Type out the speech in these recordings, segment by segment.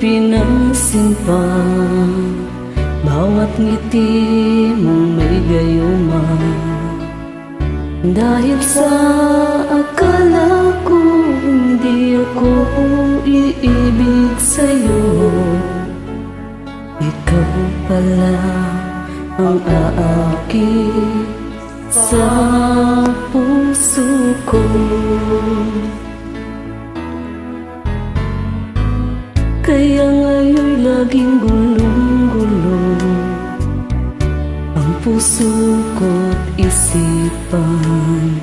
pinansin pa, bawat ngiti mong may gayuma. Dahil sa akala ko hindi ako iibig sa'yo, ikaw pala ang aakit sa puso ko. Kaya ngayon'y laging gulong-gulong ang puso ko't isipan.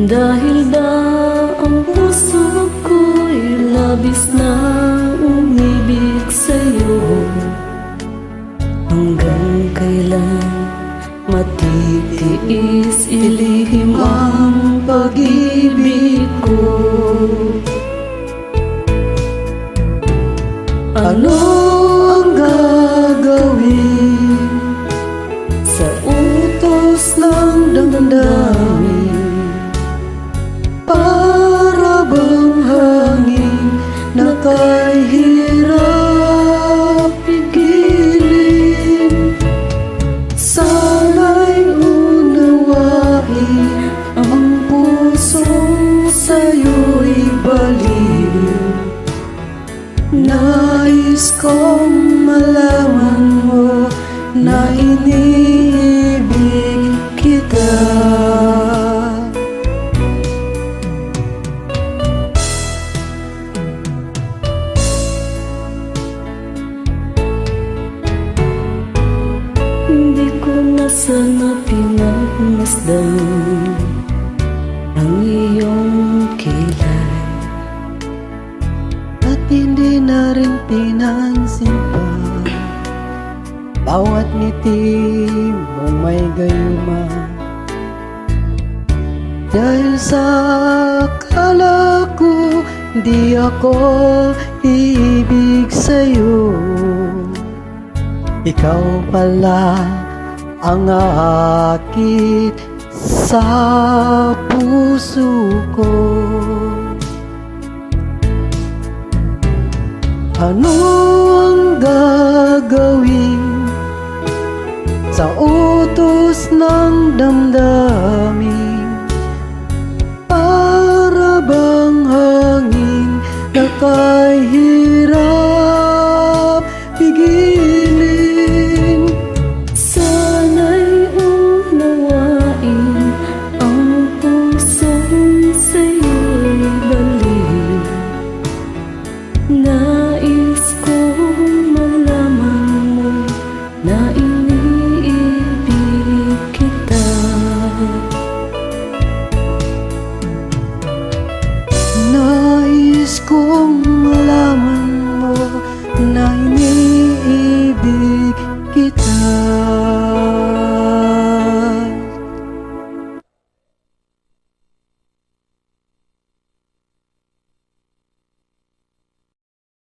Dahil ang puso ko'y labis na umibig sa'yo, hanggang kailan matitiis ilihim ang pag-ibig ko? Ano ang gagawin sa utos ng damdamin? Para bang hangin na kay hirap pigilin? Sana'y unawain ang pusong sa'yo'y baliw. Nais kong malaman mo na iniibig kita. Hindi ko na sana pinagmasdan ang iyong kilay, at hindi na rin pinansin pa bawat ngiti mong may gayuma. Dahil sa akala ko di ako iibig sa'yo, ikaw pala ang aakit sa puso ko. Ano ang gagawin sa utos ng damdamin?